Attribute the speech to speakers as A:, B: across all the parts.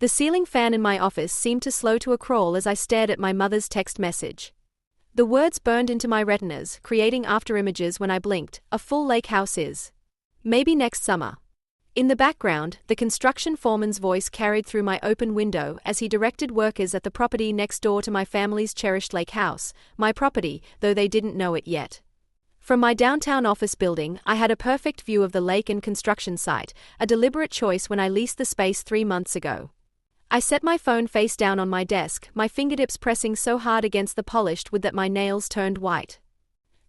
A: The ceiling fan in my office seemed to slow to a crawl as I stared at my mother's text message. The words burned into my retinas, creating afterimages when I blinked. A full lake house is. Maybe next summer. In the background, the construction foreman's voice carried through my open window as he directed workers at the property next door to my family's cherished lake house, my property, though they didn't know it yet. From my downtown office building, I had a perfect view of the lake and construction site, a deliberate choice when I leased the space 3 months ago. I set my phone face down on my desk, my fingertips pressing so hard against the polished wood that my nails turned white.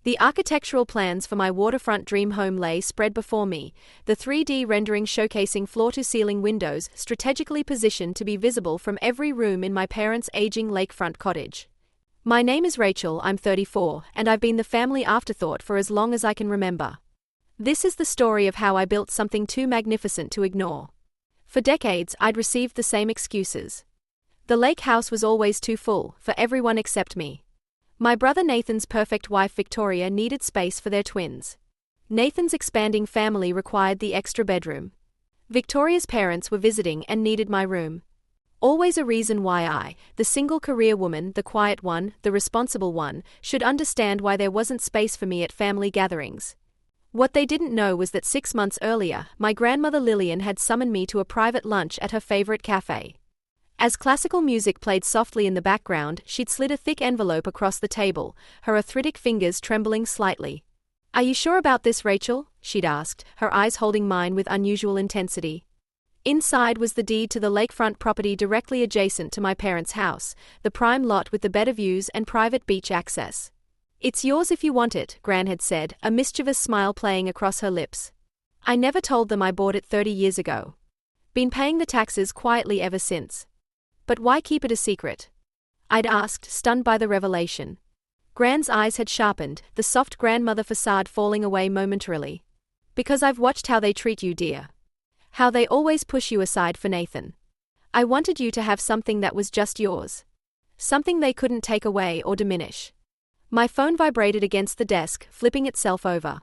A: The architectural plans for my waterfront dream home lay spread before me, the 3D rendering showcasing floor-to-ceiling windows strategically positioned to be visible from every room in my parents' aging lakefront cottage. My name is Rachel, I'm 34, and I've been the family afterthought for as long as I can remember. This is the story of how I built something too magnificent to ignore. For decades, I'd received the same excuses. The lake house was always too full, for everyone except me. My brother Nathan's perfect wife Victoria needed space for their twins. Nathan's expanding family required the extra bedroom. Victoria's parents were visiting and needed my room. Always a reason why I, the single career woman, the quiet one, the responsible one, should understand why there wasn't space for me at family gatherings. What they didn't know was that 6 months earlier, my grandmother Lillian had summoned me to a private lunch at her favorite cafe. As classical music played softly in the background, she'd slid a thick envelope across the table, her arthritic fingers trembling slightly. "Are you sure about this, Rachel?" she'd asked, her eyes holding mine with unusual intensity. Inside was the deed to the lakefront property directly adjacent to my parents' house, the prime lot with the better views and private beach access. "It's yours if you want it," Gran had said, a mischievous smile playing across her lips. I never told them I bought it 30 years ago. Been paying the taxes quietly ever since. But why keep it a secret? I'd asked, stunned by the revelation. Gran's eyes had sharpened, the soft grandmother facade falling away momentarily. "Because I've watched how they treat you, dear. How they always push you aside for Nathan. I wanted you to have something that was just yours. Something they couldn't take away or diminish." My phone vibrated against the desk, flipping itself over.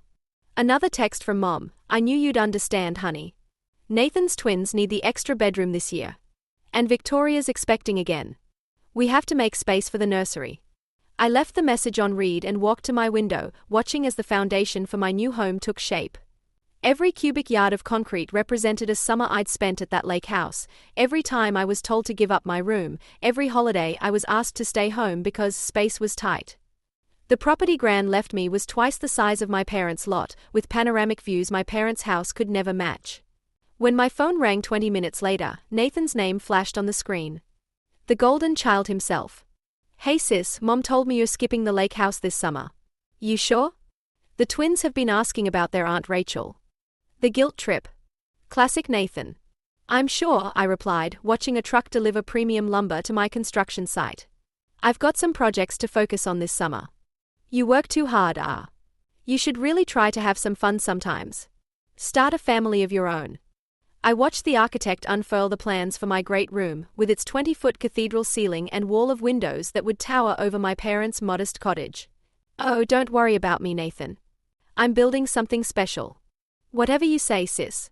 A: Another text from Mom. "I knew you'd understand, honey. Nathan's twins need the extra bedroom this year. And Victoria's expecting again. We have to make space for the nursery." I left the message on read and walked to my window, watching as the foundation for my new home took shape. Every cubic yard of concrete represented a summer I'd spent at that lake house, every time I was told to give up my room, every holiday I was asked to stay home because space was tight. The property Gran left me was twice the size of my parents' lot, with panoramic views my parents' house could never match. When my phone rang 20 minutes later, Nathan's name flashed on the screen. The golden child himself. "Hey sis, Mom told me you're skipping the lake house this summer. You sure? The twins have been asking about their Aunt Rachel." The guilt trip. Classic Nathan. "I'm sure," I replied, watching a truck deliver premium lumber to my construction site. "I've got some projects to focus on this summer." "You work too hard, You should really try to have some fun sometimes. Start a family of your own." I watched the architect unfurl the plans for my great room, with its 20-foot cathedral ceiling and wall of windows that would tower over my parents' modest cottage. "Oh, don't worry about me, Nathan. I'm building something special." "Whatever you say, sis."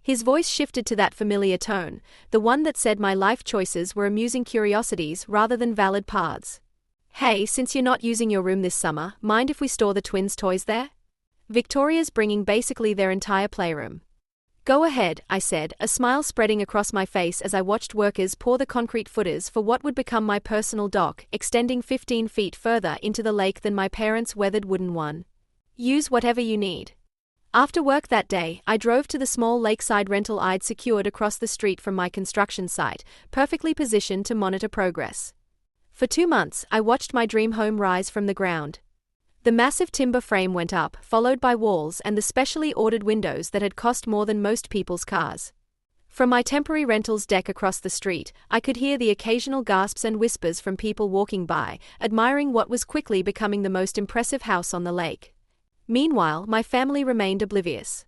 A: His voice shifted to that familiar tone, the one that said my life choices were amusing curiosities rather than valid paths. "Hey, since you're not using your room this summer, mind if we store the twins' toys there? Victoria's bringing basically their entire playroom." "Go ahead," I said, a smile spreading across my face as I watched workers pour the concrete footers for what would become my personal dock, extending 15 feet further into the lake than my parents' weathered wooden one. "Use whatever you need." After work that day, I drove to the small lakeside rental I'd secured across the street from my construction site, perfectly positioned to monitor progress. For 2 months, I watched my dream home rise from the ground. The massive timber frame went up, followed by walls and the specially ordered windows that had cost more than most people's cars. From my temporary rentals deck across the street, I could hear the occasional gasps and whispers from people walking by, admiring what was quickly becoming the most impressive house on the lake. Meanwhile, my family remained oblivious.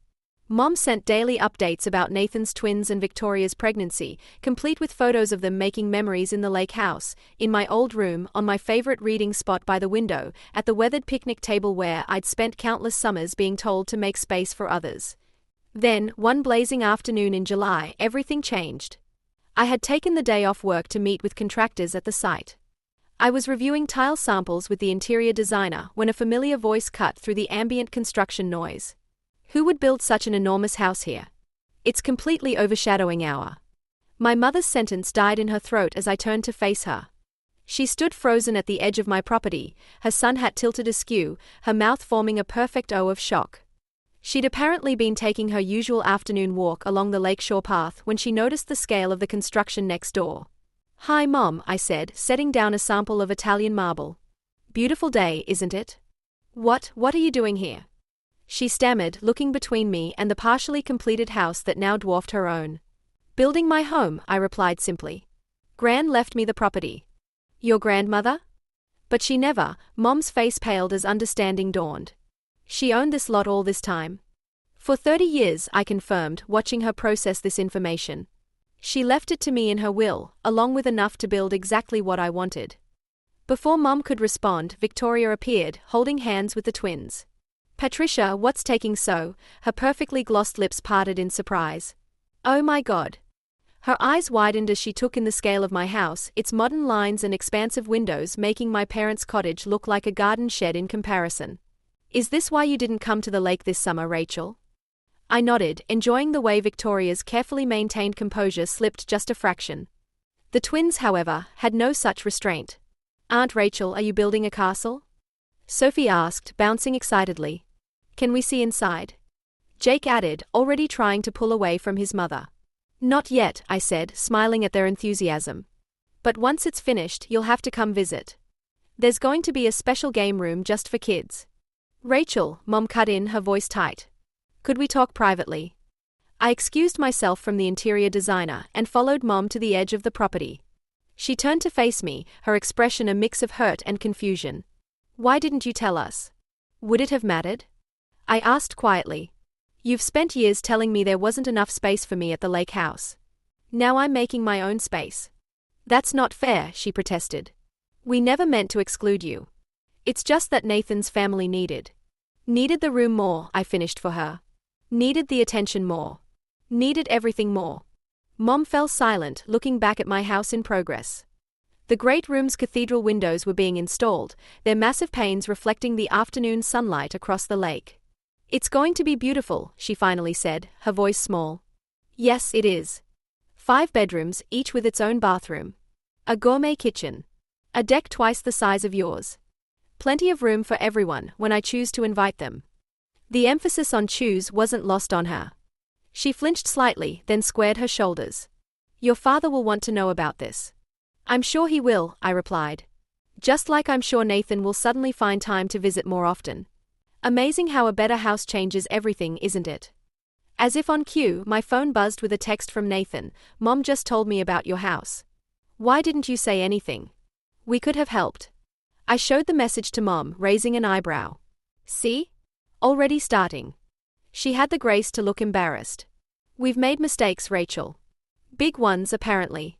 A: Mom sent daily updates about Nathan's twins and Victoria's pregnancy, complete with photos of them making memories in the lake house, in my old room, on my favorite reading spot by the window, at the weathered picnic table where I'd spent countless summers being told to make space for others. Then, one blazing afternoon in July, everything changed. I had taken the day off work to meet with contractors at the site. I was reviewing tile samples with the interior designer when a familiar voice cut through the ambient construction noise. Who would build such an enormous house here? It's completely overshadowing our. My mother's sentence died in her throat as I turned to face her. She stood frozen at the edge of my property, her sun hat tilted askew, her mouth forming a perfect O of shock. She'd apparently been taking her usual afternoon walk along the lakeshore path when she noticed the scale of the construction next door. "Hi, Mom," I said, setting down a sample of Italian marble. "Beautiful day, isn't it?" What are you doing here?" she stammered, looking between me and the partially completed house that now dwarfed her own. "Building my home," I replied simply. "Gran left me the property." "Your grandmother?" "But she never." Mom's face paled as understanding dawned. "She owned this lot all this time?" "For 30 years," I confirmed, watching her process this information. "She left it to me in her will, along with enough to build exactly what I wanted." Before Mom could respond, Victoria appeared, holding hands with the twins. "Patricia, what's taking so?" Her perfectly glossed lips parted in surprise. "Oh my God." Her eyes widened as she took in the scale of my house, its modern lines and expansive windows making my parents' cottage look like a garden shed in comparison. "Is this why you didn't come to the lake this summer, Rachel?" I nodded, enjoying the way Victoria's carefully maintained composure slipped just a fraction. The twins, however, had no such restraint. "Aunt Rachel, are you building a castle?" Sophie asked, bouncing excitedly. "Can we see inside?" Jake added, already trying to pull away from his mother. "Not yet," I said, smiling at their enthusiasm. "But once it's finished, you'll have to come visit. There's going to be a special game room just for kids." "Rachel," Mom cut in, her voice tight. "Could we talk privately?" I excused myself from the interior designer and followed Mom to the edge of the property. She turned to face me, her expression a mix of hurt and confusion. "Why didn't you tell us? Would it have mattered?" I asked quietly. "You've spent years telling me there wasn't enough space for me at the lake house. Now I'm making my own space." "That's not fair," she protested. "We never meant to exclude you. It's just that Nathan's family needed the room more," I finished for her. "Needed the attention more. Needed everything more." Mom fell silent, looking back at my house in progress. The great room's cathedral windows were being installed, their massive panes reflecting the afternoon sunlight across the lake. "It's going to be beautiful," she finally said, her voice small. "Yes, it is. 5 bedrooms, each with its own bathroom. A gourmet kitchen. A deck twice the size of yours. Plenty of room for everyone when I choose to invite them." The emphasis on choose wasn't lost on her. She flinched slightly, then squared her shoulders. "Your father will want to know about this." "I'm sure he will," I replied. "Just like I'm sure Nathan will suddenly find time to visit more often. Amazing how a better house changes everything, isn't it?" As if on cue, my phone buzzed with a text from Nathan. "Mom just told me about your house. Why didn't you say anything? We could have helped." I showed the message to Mom, raising an eyebrow. "See? Already starting." She had the grace to look embarrassed. "We've made mistakes, Rachel. Big ones, apparently."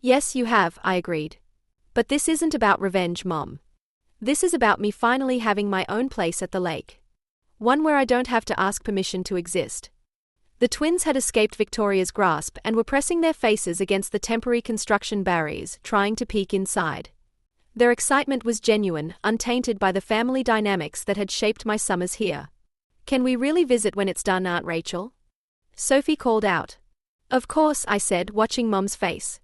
A: "Yes, you have," I agreed. "But this isn't about revenge, Mom. This is about me finally having my own place at the lake. One where I don't have to ask permission to exist." The twins had escaped Victoria's grasp and were pressing their faces against the temporary construction barriers, trying to peek inside. Their excitement was genuine, untainted by the family dynamics that had shaped my summers here. "Can we really visit when it's done, Aunt Rachel?" Sophie called out. "Of course," I said, watching Mom's face.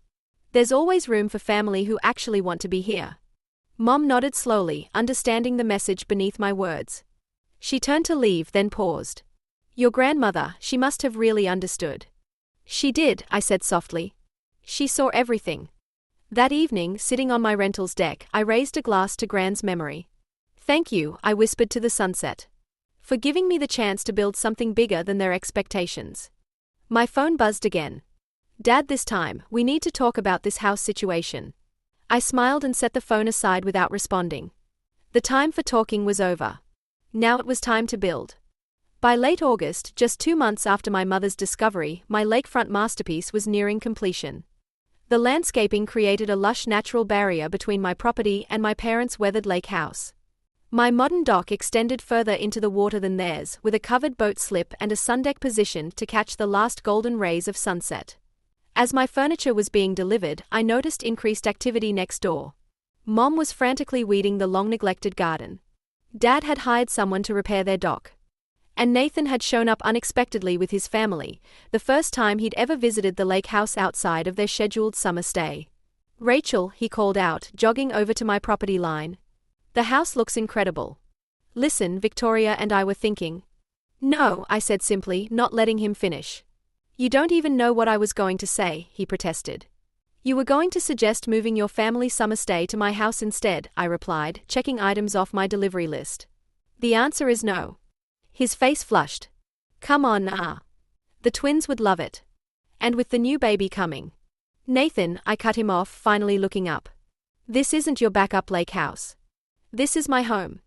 A: "There's always room for family who actually want to be here." Mom nodded slowly, understanding the message beneath my words. She turned to leave, then paused. "Your grandmother, she must have really understood." "She did," I said softly. "She saw everything." That evening, sitting on my rental's deck, I raised a glass to Gran's memory. "Thank you," I whispered to the sunset, "for giving me the chance to build something bigger than their expectations." My phone buzzed again. "Dad, this time, we need to talk about this house situation." I smiled and set the phone aside without responding. The time for talking was over. Now it was time to build. By late August, just 2 months after my mother's discovery, my lakefront masterpiece was nearing completion. The landscaping created a lush natural barrier between my property and my parents' weathered lake house. My modern dock extended further into the water than theirs, with a covered boat slip and a sundeck positioned to catch the last golden rays of sunset. As my furniture was being delivered, I noticed increased activity next door. Mom was frantically weeding the long-neglected garden. Dad had hired someone to repair their dock. And Nathan had shown up unexpectedly with his family, the first time he'd ever visited the lake house outside of their scheduled summer stay. "Rachel," he called out, jogging over to my property line. "The house looks incredible." "Listen," Victoria and I were thinking. "No," I said simply, not letting him finish. "You don't even know what I was going to say," he protested. "You were going to suggest moving your family summer stay to my house instead," I replied, checking items off my delivery list. "The answer is no." His face flushed. "Come on, nah. The twins would love it. And with the new baby coming." "Nathan," I cut him off, finally looking up. "This isn't your backup lake house. This is my home."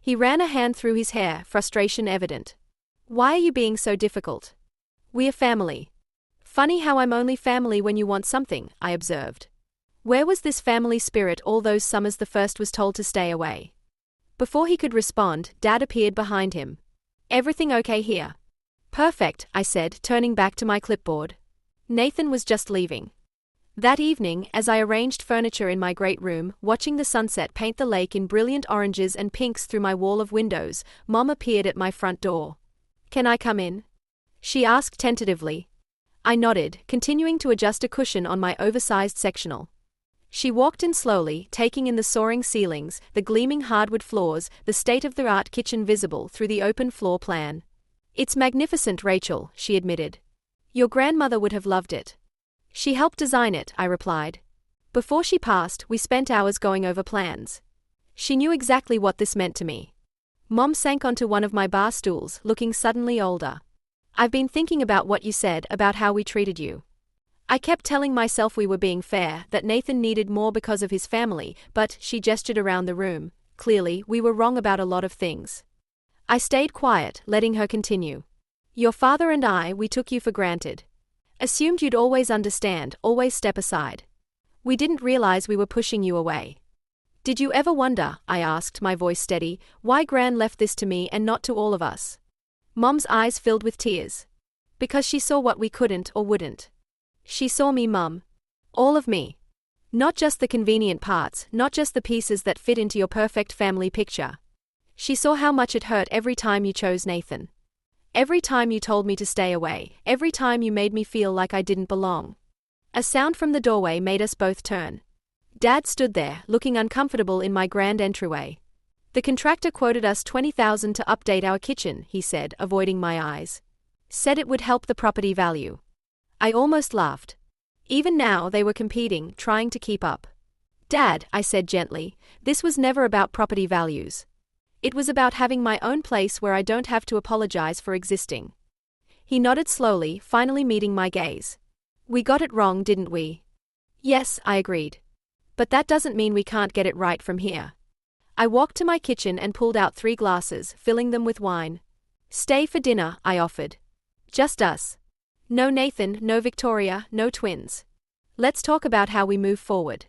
A: He ran a hand through his hair, frustration evident. "Why are you being so difficult? We're family." "Funny how I'm only family when you want something," I observed. Where was this family spirit all those summers the first was told to stay away? Before he could respond, Dad appeared behind him. "Everything okay here?" "Perfect," I said, turning back to my clipboard. Nathan was just leaving. That evening, as I arranged furniture in my great room, watching the sunset paint the lake in brilliant oranges and pinks through my wall of windows, Mom appeared at my front door. "Can I come in?" she asked tentatively. I nodded, continuing to adjust a cushion on my oversized sectional. She walked in slowly, taking in the soaring ceilings, the gleaming hardwood floors, the state-of-the-art kitchen visible through the open floor plan. "It's magnificent, Rachel," she admitted. "Your grandmother would have loved it." "She helped design it," I replied. Before she passed, we spent hours going over plans. She knew exactly what this meant to me. Mom sank onto one of my bar stools, looking suddenly older. "I've been thinking about what you said about how we treated you. I kept telling myself we were being fair, that Nathan needed more because of his family, but," she gestured around the room, "clearly, we were wrong about a lot of things." I stayed quiet, letting her continue. "Your father and we took you for granted. Assumed you'd always understand, always step aside. We didn't realize we were pushing you away." "Did you ever wonder," I asked, my voice steady, "why Gran left this to me and not to all of us?" Mom's eyes filled with tears. "Because she saw what we couldn't or wouldn't. She saw me, Mum. All of me. Not just the convenient parts, not just the pieces that fit into your perfect family picture. She saw how much it hurt every time you chose Nathan. Every time you told me to stay away, every time you made me feel like I didn't belong." A sound from the doorway made us both turn. Dad stood there, looking uncomfortable in my grand entryway. "The contractor quoted us $20,000 to update our kitchen," he said, avoiding my eyes. "Said it would help the property value." I almost laughed. Even now they were competing, trying to keep up. "Dad," I said gently, "this was never about property values. It was about having my own place where I don't have to apologize for existing." He nodded slowly, finally meeting my gaze. "We got it wrong, didn't we?" "Yes," I agreed. "But that doesn't mean we can't get it right from here." I walked to my kitchen and pulled out 3 glasses, filling them with wine. "Stay for dinner," I offered. "Just us. No Nathan, no Victoria, no twins. Let's talk about how we move forward."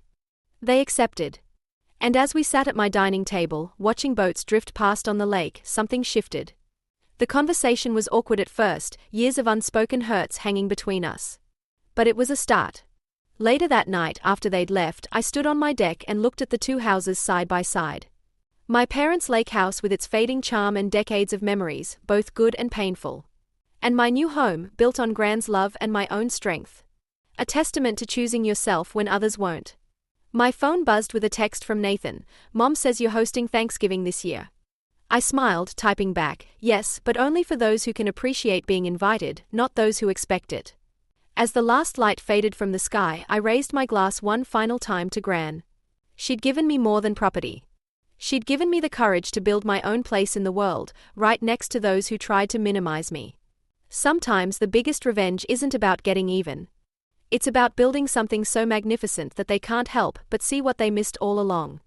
A: They accepted. And as we sat at my dining table, watching boats drift past on the lake, something shifted. The conversation was awkward at first, years of unspoken hurts hanging between us. But it was a start. Later that night, after they'd left, I stood on my deck and looked at the 2 houses side by side. My parents' lake house with its fading charm and decades of memories, both good and painful. And my new home, built on Gran's love and my own strength. A testament to choosing yourself when others won't. My phone buzzed with a text from Nathan. "Mom says you're hosting Thanksgiving this year." I smiled, typing back, "Yes, but only for those who can appreciate being invited, not those who expect it." As the last light faded from the sky, I raised my glass one final time to Gran. She'd given me more than property. She'd given me the courage to build my own place in the world, right next to those who tried to minimize me. Sometimes the biggest revenge isn't about getting even. It's about building something so magnificent that they can't help but see what they missed all along.